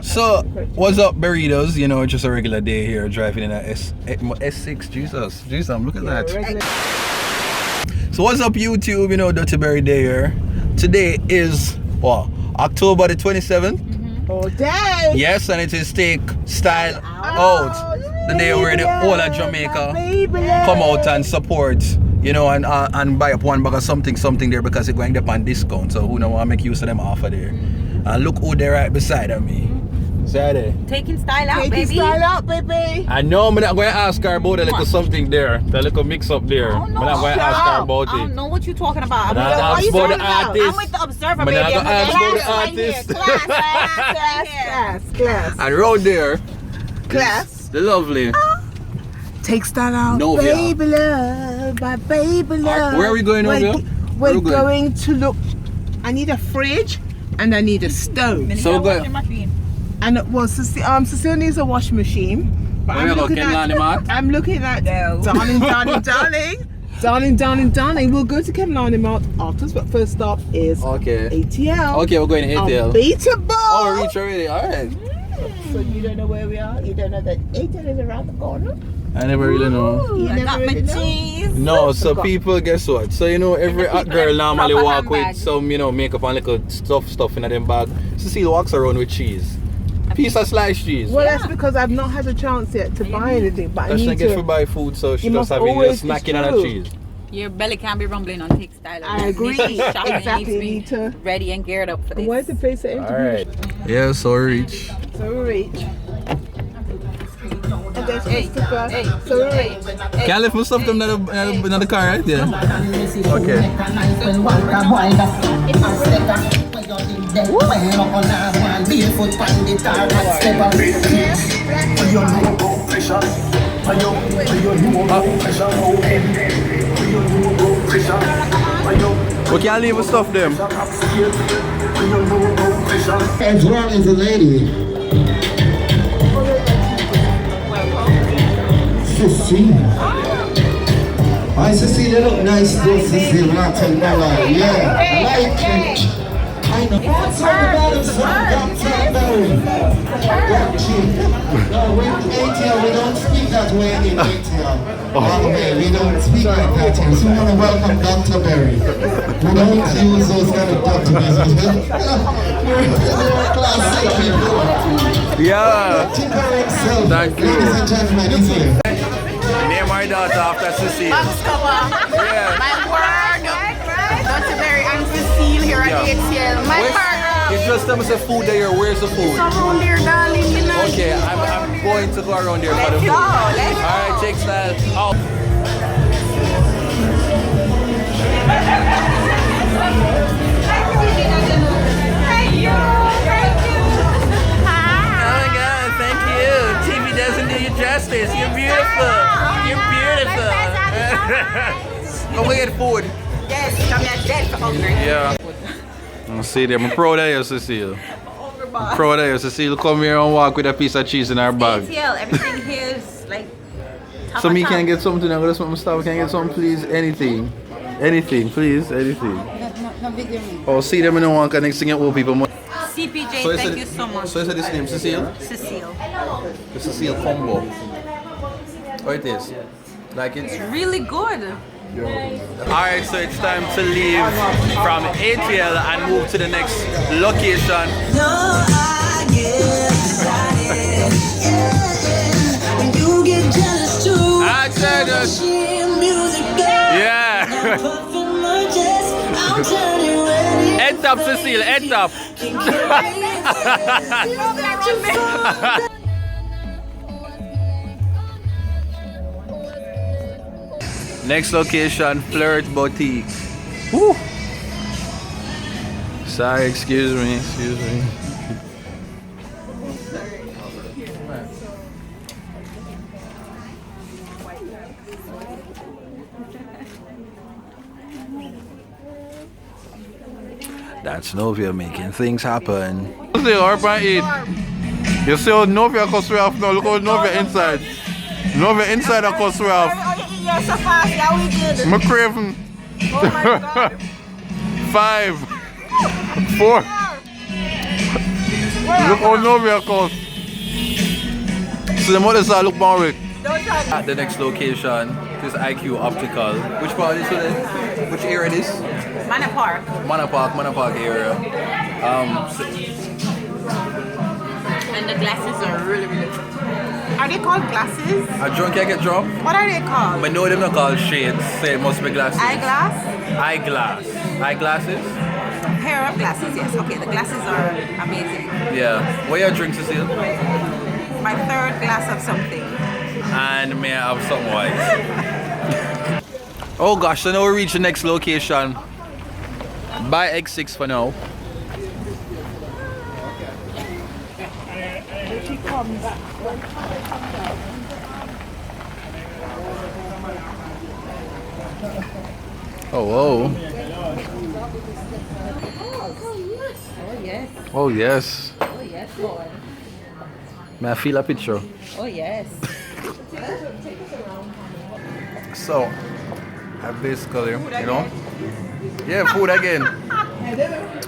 So, what's up, burritos? You know, just a regular day here, driving in a S6. Jesus, look at that. So, what's up, YouTube? You know, DuttyBerry Day here. Today is, what, October the 27th? All day. Yes, and it is Take Style Out. The day where the whole of Jamaica come out and support, you know, and buy up one bag of something there because it's going up on discount. So who know want to make use of them offer there. And look who they're right beside of me. Saturday. Taking style out, Taking style out, baby. I know I'm not going to ask her about a little something there. The little mix up there. I'm not going to ask her about it. I don't know what you're talking about. I'm not ask about the artist. I'm with the observer, baby. I'm not ask about the artist. Class. And round there. Class. The lovely. Take style out, Novia. baby love, my baby love. Where are we going, Novia? We're going to look. I need a fridge and I need a stove. So good. And well, Cecile needs a washing machine. But I'm looking at darling. We'll go to Kenlani Mart afterwards, but first stop is ATL. Okay, we're going to ATL. Unbeatable. Oh, we reach already. All right. So you don't know where we are? You don't know that ATL is around the corner? I never really know. You got my cheese. No, so people, guess what? So you know, every hot girl normally walk with some, you know, makeup and little stuff in them bag. Cecile walks around with cheese. Piece of sliced cheese. Well, that's because I've not had a chance yet to buy anything. But I need get to buy food, so she just having a snacking on a cheese. Your belly can't be rumbling on Take Style. I agree. Exactly. You need to ready and geared up for this. Where's the place to interview? All right. Yeah, so we reach. Can't lift my stuff them in the car, right? Yeah. Okay. We can't leave the stuff them. As well as a lady. Cecile. Hi Cecile, you look nice though, Cecile, not tell no lie. Yeah, I like it. I know. What's all about it, son? DuttyBerry. No, we're ATL, we don't speak that way in ATL. Okay, we don't speak like that here. So we want to welcome DuttyBerry. We don't use those kind of documents. We're classic people. Yeah. Thank you. Ladies and gentlemen, it's here. Name my daughter after Cecile. Yeah. My word. DuttyBerry and Cecile here at ATL. My partner. It's just them say food there. Where's the food? Around there, darling. Okay, I'm going to go around there for the food. Alright, Take Style out. Thank you. Oh my God, thank you. TV doesn't do you justice. You're beautiful. You're beautiful. Come get food. Yes, come here dead for hungry. Yeah. I see them. I'm proud of you, Cecile. I'm proud of you, Cecile. Come here and walk with a piece of cheese in our bag. ATL, everything here is like top So me top. can get something. I'm gonna smoke my stuff. Can I get something, please? Anything, please, anything. No video me. Oh, see them in the one. Next thing you owe people money. CPJ, So thank you so much. So is this name Cecile? Cecile. The Cecile combo. Oh, it is. Like it's Really good. Alright, so it's time to leave from ATL and move to the next location. I said yeah. Head up, Cecile, head up. Next location, Flirt Boutique. Woo. Sorry, excuse me. That's Novia making things happen. You see her and eat. You see how Novia cuts off now. Look how Novia inside. Novia inside her cuts off. Yes, so fast, yeah, we did. I'm craving. Oh my God. 5, 4. Where Look how Novia comes. So the mother saw look more with. At the next location, this IQ Optical. Which part is it? Which area is this? Manor Park. Manor Park area. And the glasses are really, really good. Are they called glasses? A drunk can get drunk? What are they called? I know them not called shades, so it must be glasses. Eyeglass? Eyeglasses? A pair of glasses, yes. Okay, the glasses are amazing. Yeah. What your drink, Cecile? My third glass of something. And may I have some white? Oh gosh, so now we reach the next location. By X6 for now. Oh, whoa. Oh, yes. Oh, yes, boy. May I feel a picture? Oh, yes. So, I basically, you know? Yeah, food again.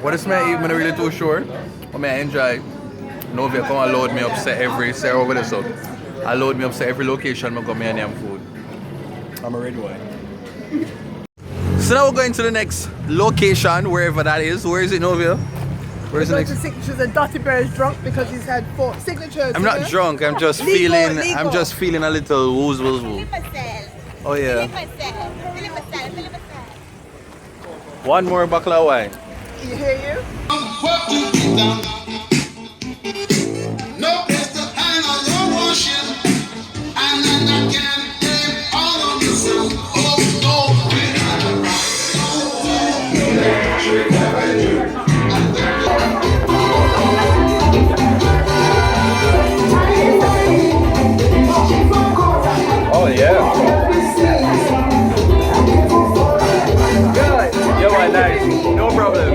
What is my eat? I'm not really too sure. But I enjoy. Novia come and load me up say every Sarah over there, so I load me up say every location I go me and them food. I'm a red wine. So now we're going to the next location, wherever that is. Where is it, Novia? Where is the next? Signatures and DuttyBerry's drunk because he's had 4 signatures. I'm not drunk. I'm just feeling. I'm just feeling a little wooz. Oh yeah. One more buckle of wine. You hear you? No place to hang all your washes, and then I can blame all of yourself. Oh no, Oh yeah. Good. You are nice. No problem.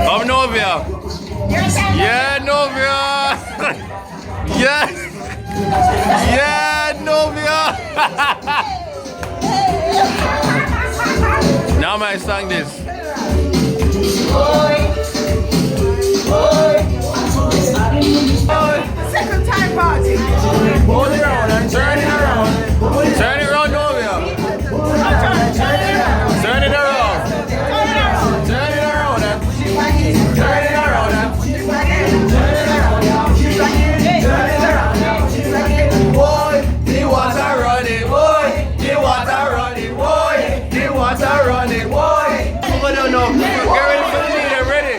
Come Novia. Yeah, Novia. Yes. Yeah, Novia. Now I sang this. Second time party. Hold it around and turn it around. Turn it around, Novia. Turn it around. Turn it around. Turn it around. Boy, the water running, boy. The water running, boy. The water running, boy. I don't know. Get ready for the leader, ready?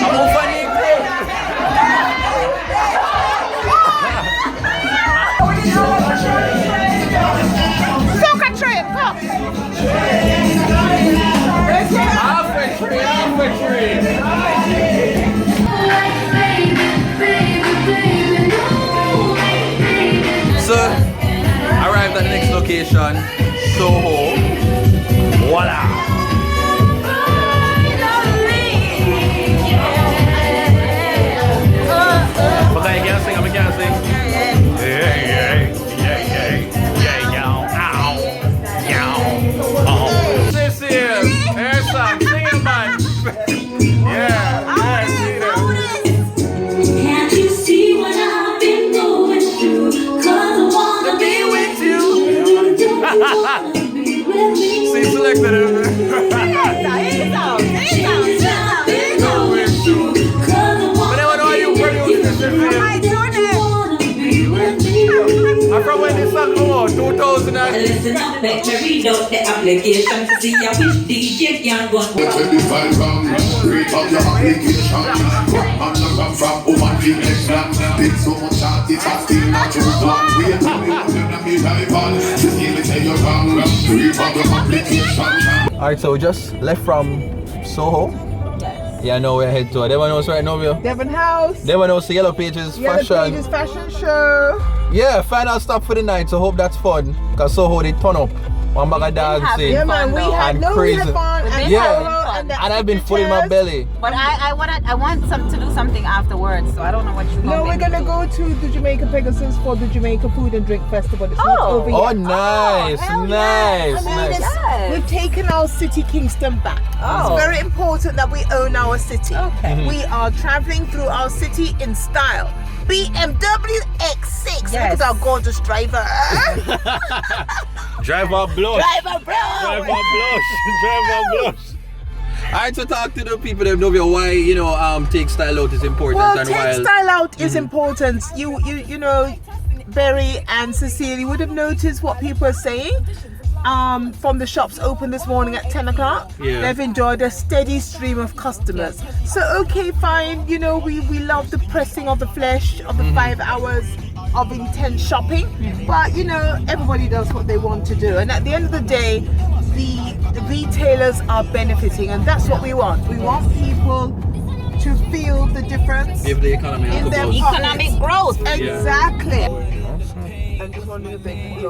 I'm funny. Soca trip, come. Half a tree. So, arrived at the next location, Soho. Voila! But I can't sing, I can't sing. Cecile, here's some, sing it, man. Yeah, see that. Can't you see what I've been going through? 'Cause I wanna be with you. Don't you wanna be with me? See, selected it. But I know you produce this. I'm from when this song come out, 2000 and... Listen up, make me read out the application to see how which DJ can go. 25 rounds, read up your application. I'm from woman being excellent. Big so much shot, it's a still not too long. We are doing what you're not be rival. Just give me tell you wrong. Read up your application. Alright, so we just left from Soho. Yeah, now we're headed to Devon House right now, Novia. Devon House. Devon House, Yellow Pages fashion. Pages fashion show. Yeah, final stop for the night, so hope that's fun. Cause Soho they turn up. One bag of dancing. Yeah man, we had and no crazy. fun and Yeah. Sarah and I've been full in my belly. But I want to do something afterwards, so I don't know what you. No, we're gonna go to the Jamaica Pegasus for the Jamaica Food and Drink Festival. It's not over yet. Oh, nice, nice, nice. Yes. We've taken our city, Kingston, back. Oh. It's very important that we own our city. Okay. We are traveling through our city in style. BMW X6. Yes. Look at our gorgeous driver. Driver blush. Driver, bro. Driver blush. Driver blush. Alright, so talk to the people of Novia why take style out is important Well, and take why style out is important. You know, Berry and Cecile, you would have noticed what people are saying. From the shops open this morning at 10 o'clock. Yeah. They've enjoyed a steady stream of customers. So okay, fine, you know, we love the pressing of the flesh of the 5 hours of intense shopping. But you know, everybody does what they want to do. And at the end of the day, the retailers are benefiting, and that's what we want. We want people to feel the difference give the economy in their boost. Economic growth. Exactly. I'm just wondering if they can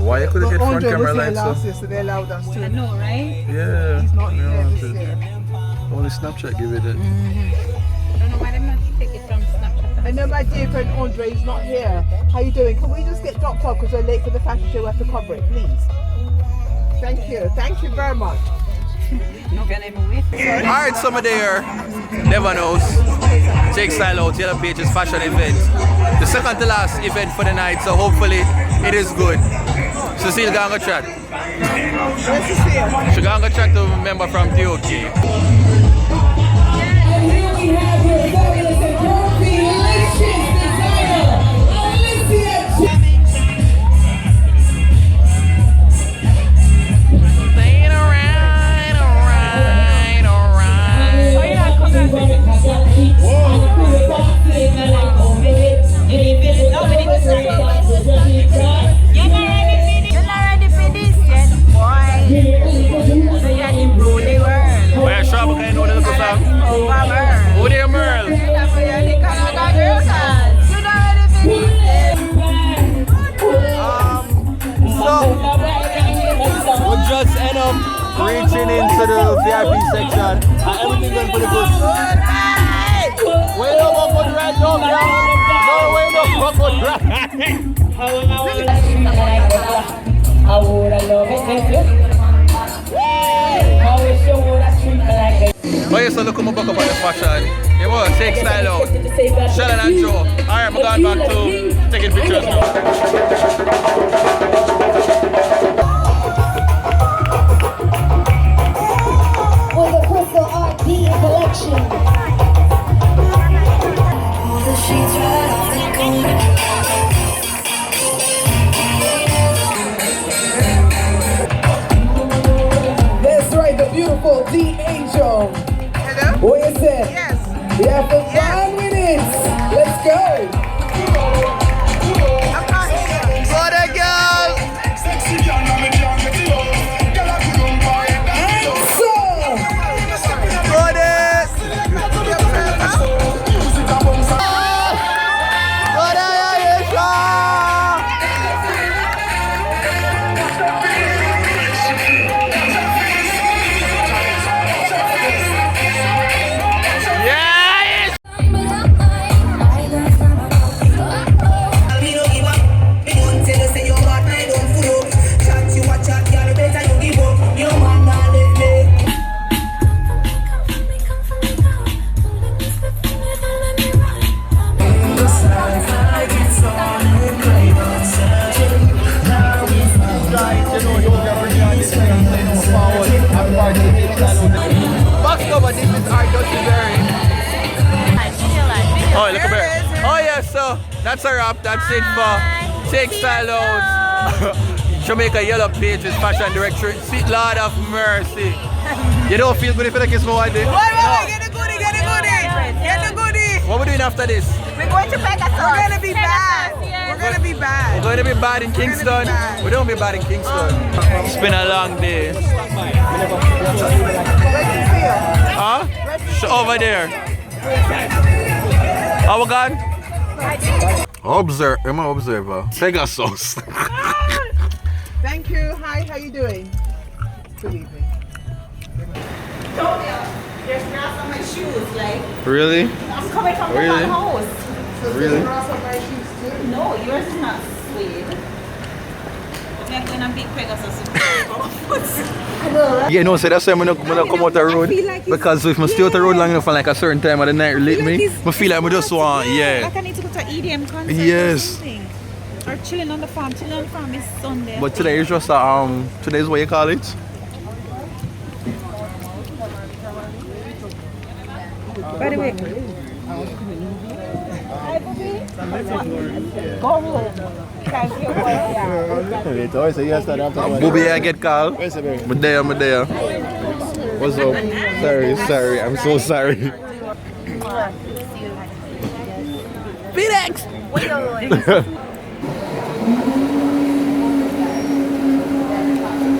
Why you couldn't get front Andre camera was here lights last year, so they allowed us to. I know, right? Yeah. He's not here this year. Only Snapchat give it. I don't know why they not take it from Snapchat. I know my dear friend Andre is not here. How you doing? Can we just get dropped off because we're late for the fashion show? We have to cover it, please. Thank you. Thank you very much. Alright, summer there. Never knows. Take style out, Yellow Pages fashion event. The second to last event for the night, so hopefully it is good. Cecile gonna go chat. Where's Cecile? She gonna go chat to a member from DOK. And here we have your fabulous and delicious designer, Alicia. Where shop can you know the little song? Who there, Merle? We just end up reaching into the VIP section and everything went pretty good. Wait up, what would right now, no, wait up, what would right. I would have loved it, thank you. I wish you would have treated me like this. Oh yeah, so look at my back up on the fashion. You want take style out. Shannon and Joe. Alright, I'm going back to taking pictures now. For the Crystal Art D collection. The sheets right off the corner. That's right, the beautiful D Angel. Hello? What you say? Yes. We have to fun with it. Let's go. I'm not here. Go there, girl! Go there! Go there, Aisha! Yes! Box cover, this is our DuttyBerry. Oh, look at Bear. Oh yeah, so that's a wrap. That's it for Take Style Out. Jamaica Yellow Pages Fashion Director. See, Lord of mercy. You don't feel good if you kiss me one day? Wait, get the goodie, get the goodie. Get the goodie. What are we doing after this? We're going to Pegasus. We're gonna be bad. We're gonna be bad. We're going to be bad in Kingston. We don't be bad in Kingston. It's been a long day. Where's Cecile? Huh? Over there. How we gone? I'm an observer. Pegasus. Thank you. Hi, how you doing? Good evening. shoes, like. Really? I'm coming from Really? the house. Really? No, yours is not suede. We're going to beat Pegasus. Yeah, no, so that's why I'm not come out the road. Because if I stay out the road long enough for like a certain time of the night relate me, I feel like I just want, yeah. Like I need to go to an EDM concert Yes. or something. Or chilling on the farm. Chilling on the farm is Sunday. But today is just today is what you call it? By the way. Go home. Thank you. Booby, I get called. I'm there. What's up? Sorry, I'm so sorry. Phoenix!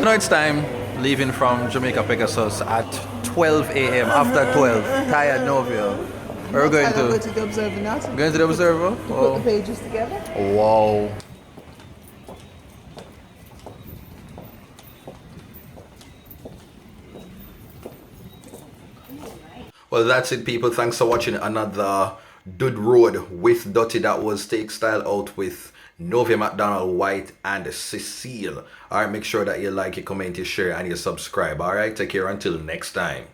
Now it's time leaving from Jamaica Pegasus at 12 a.m. After 12, tired Novia. Where are we going to? Go to the Observer now. Going to the Observer? Put the pages together. Wow. Well, that's it, people. Thanks for watching another Dud Road with Dutty. That was Take Style Out with Novia, McDonald, Whyte, and Cecile. Alright, make sure that you like, you comment, you share, and you subscribe. Alright, take care until next time.